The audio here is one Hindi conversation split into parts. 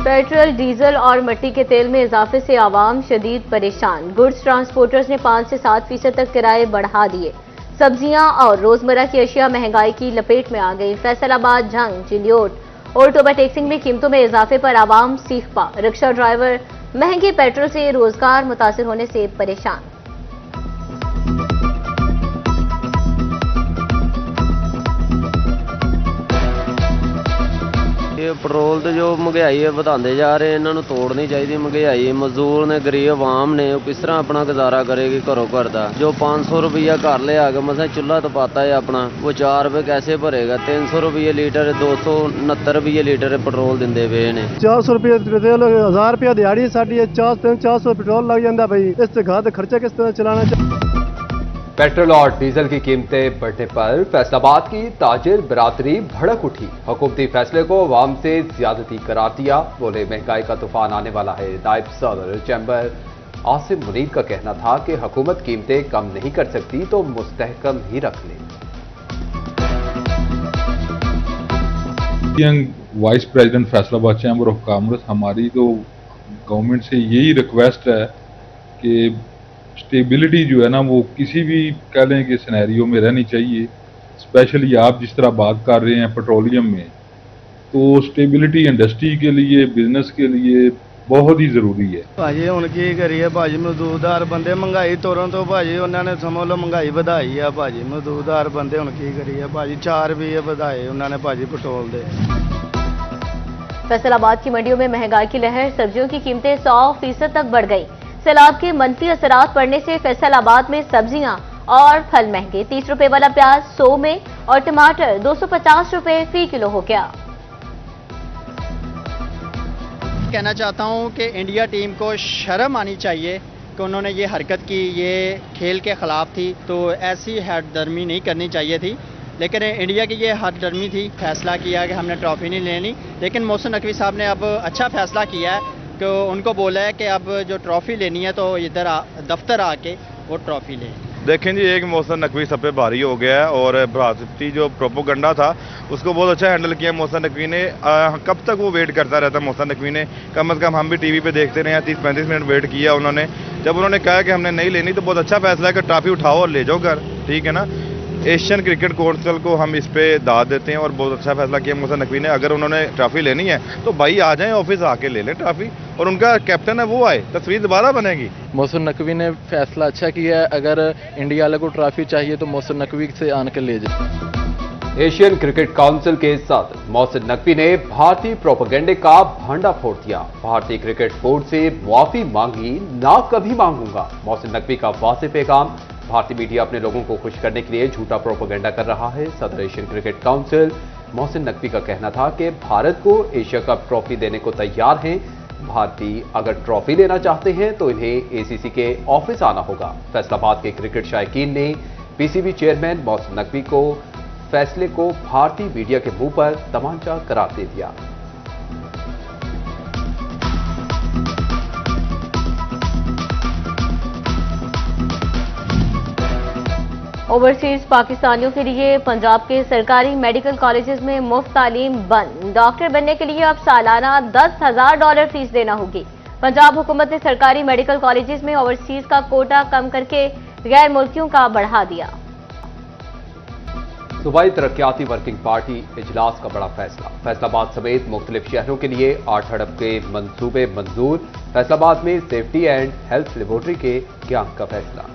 पेट्रोल, डीजल और मिट्टी के तेल में इजाफे से आवाम शदीद परेशान। गुड्स ट्रांसपोर्टर्स ने 5 से 7% तक किराए बढ़ा दिए। सब्जियां और रोजमर्रा की अशिया महंगाई की लपेट में आ गई। फैसलाबाद, झंग, चिलियोट और टोबा टेक्सिंग में कीमतों में इजाफे पर आवाम सीखपा। रिक्शा ड्राइवर महंगे पेट्रोल से रोजगार मुतासिर होने से परेशान। पेट्रोल तो जो महंगाई है ਵਧਾਉਂਦੇ जा रहे हैं, इन्होंने तोड़नी चाहिए महंगाई। मजदूर ने, गरीब आवाम ने, किस तरह अपना गुजारा करेगी घरों घर का। जो 500 रुपया घर ले आके मसा चूल्हा तो पाता है अपना, वो 4 रुपए कैसे भरेगा। 300 रुपये लीटर, 269 रुपये लीटर पेट्रोल देंगे पे ने। 400 रुपये तेल, 1000 रुपया दिहाड़ी साड़ी, 400 पेट्रोल लग जाता भाई। इससे घर का खर्चा किस तरह चलाना चाहिए। पेट्रोल और डीजल की कीमतें बढ़ने पर फैसलाबाद की ताजिर बिरादरी भड़क उठी। हुकूमती फैसले को अवाम से ज्यादती करार दिया। बोले महंगाई का तूफान आने वाला है। नायब सदर चैम्बर आसिम मुनीर का कहना था कि हुकूमत कीमतें कम नहीं कर सकती तो मुस्तहकम ही रख ले। Vice president Faisalabad chamber of commerce, हमारी तो गवर्नमेंट से यही रिक्वेस्ट है कि स्टेबिलिटी जो है ना वो किसी भी कह लें कि सिनेरियो में रहनी चाहिए। स्पेशली आप जिस तरह बात कर रहे हैं पेट्रोलियम में, तो स्टेबिलिटी इंडस्ट्री के लिए, बिजनेस के लिए बहुत ही जरूरी है। भाजी हुण की करिए भाजी, मजदूरदार बंदे महंगाई तोड़न तो भाजी उन्होंने समझ लो महंगाई ਵਧਾਈ है भाजी। मजदूरदार बंदे हुण की करिए भाजी, 4 रुपये ਵਧਾਏ उन्होंने भाजी पेट्रोल दे। फैसलाबाद की मंडियों में महंगाई की लहर, सब्जियों की कीमतें 100% तक बढ़ गई। सैलाब के मनफी असरात पड़ने से फैसलाबाद में सब्जियां और फल महंगे। 30 रुपए वाला प्याज 100 में और टमाटर 250 रुपए फी किलो हो गया। कहना चाहता हूं कि इंडिया टीम को शर्म आनी चाहिए कि उन्होंने ये हरकत की, ये खेल के खिलाफ थी, तो ऐसी हरदर्मी नहीं करनी चाहिए थी। लेकिन इंडिया की ये हरदर्मी थी। फैसला किया कि हमने ट्रॉफी नहीं लेनी, लेकिन मोहसिन नकवी साहब ने अब अच्छा फैसला किया है कि उनको बोला है कि अब जो ट्रॉफी लेनी है तो इधर दफ्तर आके वो ट्रॉफी लें। देखें जी, एक मोहसिन नकवी सब पे भारी हो गया है और भ्रातृत्व जो प्रोपोगंडा था उसको बहुत अच्छा हैंडल किया मोहसिन नकवी ने। कब तक वो वेट करता रहता मोहसिन नकवी ने, कम से कम हम भी टीवी पे देखते रहे हैं। 30-35 मिनट वेट किया उन्होंने। जब उन्होंने कहा कि हमने नहीं लेनी तो बहुत अच्छा फैसला है कि ट्रॉफी उठाओ और ले जाओ घर, ठीक है ना। एशियन क्रिकेट काउंसिल को हम इस पे दाद देते हैं और बहुत अच्छा फैसला किया मोहसिन नकवी ने। अगर उन्होंने ट्रॉफी लेनी है तो भाई आ जाएं ऑफिस, आके ले लें ट्रॉफी, और उनका कैप्टन है वो आए, तस्वीर दोबारा बनेगी। मोहसिन नकवी ने फैसला अच्छा किया है। अगर इंडिया वाले को ट्रॉफी चाहिए तो मोहसिन नकवी से आन के ले जाए। एशियन क्रिकेट काउंसिल के सदर मोहसिन नकवी ने भारतीय प्रोपेगेंडे का भांडा फोड़ दिया। भारतीय क्रिकेट बोर्ड से मुआफी मांगी, ना कभी मांगूंगा। मोहसिन नकवी का वाज़ेह पैगाम। भारतीय मीडिया अपने लोगों को खुश करने के लिए झूठा प्रोपेगेंडा कर रहा है। सदर Asian cricket council Mohsin Naqvi का कहना था कि भारत को एशिया कप ट्रॉफी देने को तैयार हैं। भारतीय अगर ट्रॉफी लेना चाहते हैं तो इन्हें एसीसी के ऑफिस आना होगा। फैसलाबाद के क्रिकेट शायकीन ने पीसीबी चेयरमैन मोहसिन नकवी को फैसले को भारतीय मीडिया के मुंह पर तमांचा करार दे दिया। ओवरसीज पाकिस्तानियों के लिए पंजाब के सरकारी मेडिकल कॉलेजेस में मुफ्त तालीम बंद। डॉक्टर बनने के लिए अब सालाना $10,000 फीस देना होगी। पंजाब हुकूमत ने सरकारी मेडिकल कॉलेजेस में ओवरसीज का कोटा कम करके गैर मुल्कियों का बढ़ा दिया। सूबाई तरक्याती वर्किंग पार्टी इजलास का बड़ा फैसला। फैसलाबाद समेत मुख्तलिफ शहरों के लिए 8 अरब के मंसूबे मंजूर। फैसलाबाद में सेफ्टी एंड हेल्थ लेबोरेटरी के क्याम का फैसला।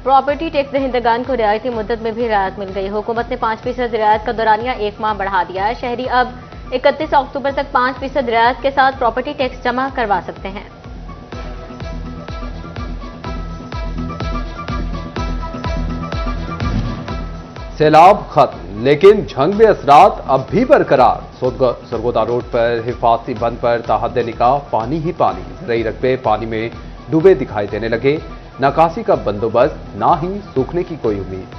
प्रॉपर्टी टैक्स दहिंदगान को रियायती मुद्दत में भी रियायत मिल गई। हुकूमत ने 5% रियायत का दौरानिया 1 माह बढ़ा दिया है। शहरी अब 31 अक्टूबर तक 5% रियायत के साथ प्रॉपर्टी टैक्स जमा करवा सकते हैं। सैलाब खत्म, लेकिन झंग में असरात अब भी बरकरार। सरगोदा रोड पर हिफाजती बंद पर ताहद्दे निकाह पानी ही पानी। ज़रई रकबे पानी में डूबे दिखाई देने लगे। नकासी का बंदोबस्त, ना ही सूखने की कोई उम्मीद।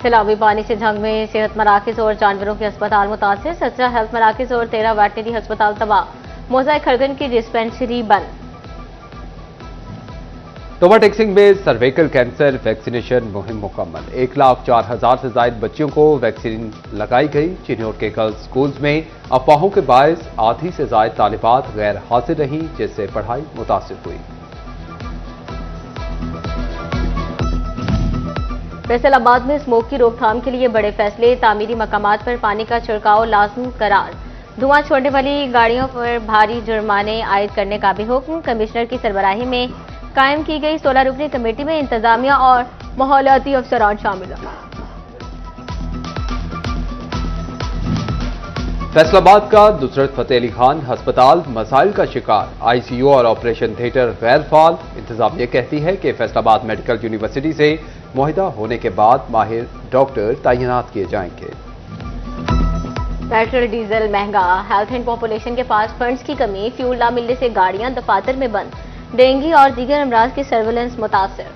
सैलाबी पानी से झंग में सेहत मराकज और जानवरों के अस्पताल मुतासिर। 17 हेल्थ मराकज और 13 वेटनरी अस्पताल तबाह। मोज़ाइक खरगन की डिस्पेंसरी बंद। तोबा टेक्सिंग में सर्वाइकल कैंसर वैक्सीनेशन मुहिम मुकम्मल। 1,04,000 से ज्यादा बच्चियों को वैक्सीन लगाई गई। चिन्नौर के गर्ल्स स्कूल्स में अफवाहों के बायस आधी से ज्यादा तालिबात गैर हाजिर रहीं, जिससे पढ़ाई मुतासिर हुई। फैसलाबाद में स्मोक की रोकथाम के लिए बड़े फैसले। तामीरी मकामात पर पानी का छिड़काव लाजमी करार। धुआं छोड़ने वाली गाड़ियों पर भारी जुर्माने आयद करने का भी हुक्म। कमिश्नर की सरबराही में कायम की गई 16 रुकनी कमेटी में इंतजामिया और माहौलियाती अफसरान शामिल। फैसलाबाद का नुसरत फतेह अली खान अस्पताल मसाइल का शिकार। आईसीयू और ऑपरेशन थिएटर गैर फाल। इंतजामिया कहती है कि फैसलाबाद मेडिकल यूनिवर्सिटी से मुआहिदा होने के बाद माहिर डॉक्टर तैनात किए जाएंगे। पेट्रोल डीजल महंगा। हेल्थ एंड पॉपुलेशन के पास फंड्स की कमी। फ्यूल ना मिलने से गाड़ियां दफातर में बंद। डेंगू और दीगर अमराज की सर्विलेंस मुतासिर।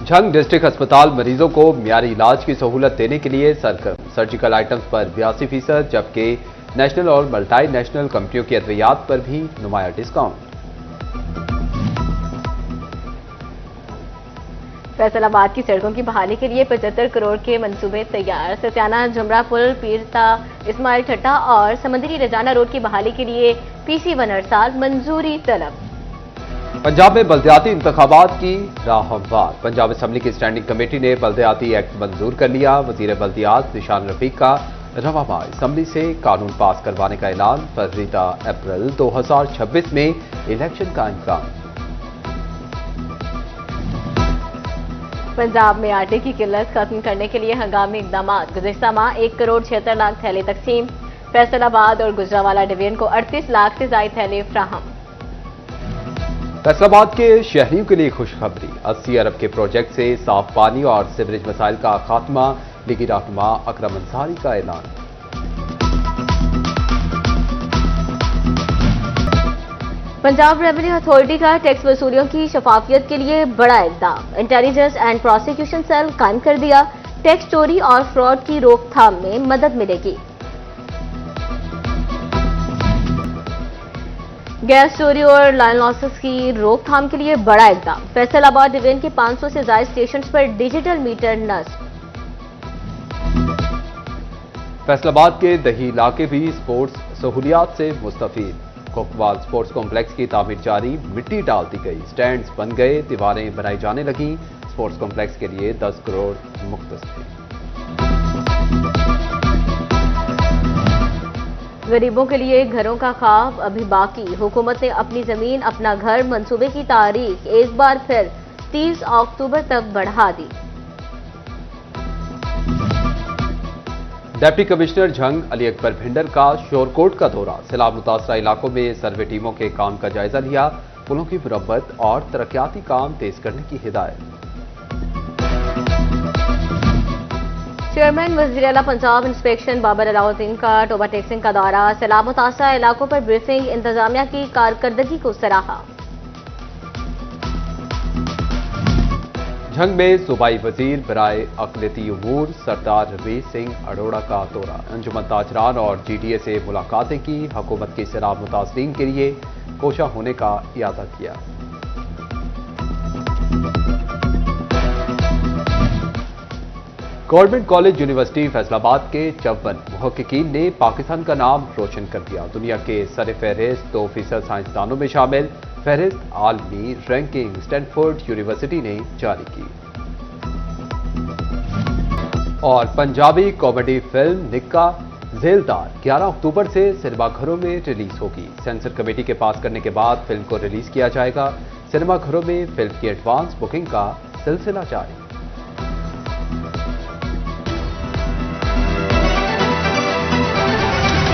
झंग डिस्ट्रिक्ट अस्पताल मरीजों को मियारी इलाज की सहूलत देने के लिए सरगर्म। सर्जिकल आइटम्स पर 82%, जबकि नेशनल और मल्टी नेशनल कंपनियों की अद्वियात पर भी नुमाया डिस्काउंट। फैसलाबाद की सड़कों की बहाली के लिए 75 करोड़ के मंसूबे तैयार। सत्याना जुमरा पुल, पीरता इस्माइल ठट्टा और समंदरी रजाना रोड की बहाली के लिए PC1 अरसाल मंजूरी तलब। पंजाब में बल्दियाती इंतखाबात की राह हमवार। पंजाब असेंबली की स्टैंडिंग कमेटी ने बल्दियाती एक्ट मंजूर कर लिया। वजीर बल्दियात निशान रफीक का रवां माह असेंबली से कानून पास करवाने का ऐलान। फरवरी अप्रैल 2026 में इलेक्शन का इम्कान। पंजाब में आटे की किल्लत खत्म करने के लिए हंगामी इकदाम। गुज़िश्ता माह 1 करोड़ 76 लाख थैले तकसीम। फैसलाबाद और गुजरावाला डिवीजन को 38 लाख से ज्यादा थैले फ्राहम। फैसलाबाद के शहरियों के लिए खुशखबरी। 80 अरब के प्रोजेक्ट से साफ पानी और सीवरेज मसाइल का खात्मा। लीगी रहनुमा अकरम अंसारी का ऐलान। पंजाब रेवेन्यू अथॉरिटी का टैक्स वसूलियों की शफाफियत के लिए बड़ा इकदाम। इंटेलिजेंस एंड प्रोसिक्यूशन सेल कायम कर दिया। टैक्स चोरी और फ्रॉड की रोकथाम में मदद मिलेगी। गैस चोरी और लाइन लॉसेस की रोकथाम के लिए बड़ा इकदाम। फैसलाबाद डिवीजन के 500 से ज्यादा स्टेशन पर डिजिटल मीटर नस्ब। फैसलाबाद के दही इलाके भी स्पोर्ट्स सहूलियात से मुस्तफीद। कोकवाल स्पोर्ट्स कॉम्प्लेक्स की तामीर जारी। मिट्टी डाल दी गई। स्टैंड्स बन गए। दीवारें बनाई जाने लगी। स्पोर्ट्स कॉम्प्लेक्स के लिए 10 करोड़ मुख्तस थे। गरीबों के लिए घरों का ख्वाब अभी बाकी। हुकूमत ने अपनी जमीन अपना घर मंसूबे की तारीख एक बार फिर 30 अक्टूबर तक बढ़ा दी। डिप्टी कमिश्नर झंग अली अकबर भिंडर का शोरकोट का दौरा। सैलाब मुतासरा इलाकों में सर्वे टीमों के काम का जायजा लिया। पुलों की मुरम्मत और तरक्याती काम तेज करने की हिदायत। चेयरमैन वज़ीर आला पंजाब इंस्पेक्शन बाबर अलाउद्दीन का तोबा टेक्सिंग का दौरा। सैलाब मुतासरा इलाकों पर ब्रीफिंग। इंतजामिया की कारकर्दगी को सराहा। झंग में सूबाई वजीर बराए अक़लियती उमूर सरदार रवीश सिंह अरोड़ा का दौरा। अंजुमन ताजरान और GDA से मुलाकातें की। हुकूमत की सैलाब मुतासरीन के लिए कोशा होने का इरादा किया। गवर्नमेंट कॉलेज यूनिवर्सिटी फैसलाबाद के 54 मुहक्किकीन ने पाकिस्तान का नाम रोशन कर दिया। दुनिया के सर फहरिस्त 2% साइंसदानों में शामिल फहरिस्त आलमी रैंकिंग स्टैनफोर्ड यूनिवर्सिटी ने जारी की। और पंजाबी कॉमेडी फिल्म निक्का झेलदार 11 अक्टूबर से सिनेमाघरों में रिलीज होगी। सेंसर कमेटी के पास करने के बाद फिल्म को रिलीज किया जाएगा। सिनेमाघरों में फिल्म की एडवांस बुकिंग का सिलसिला जारी।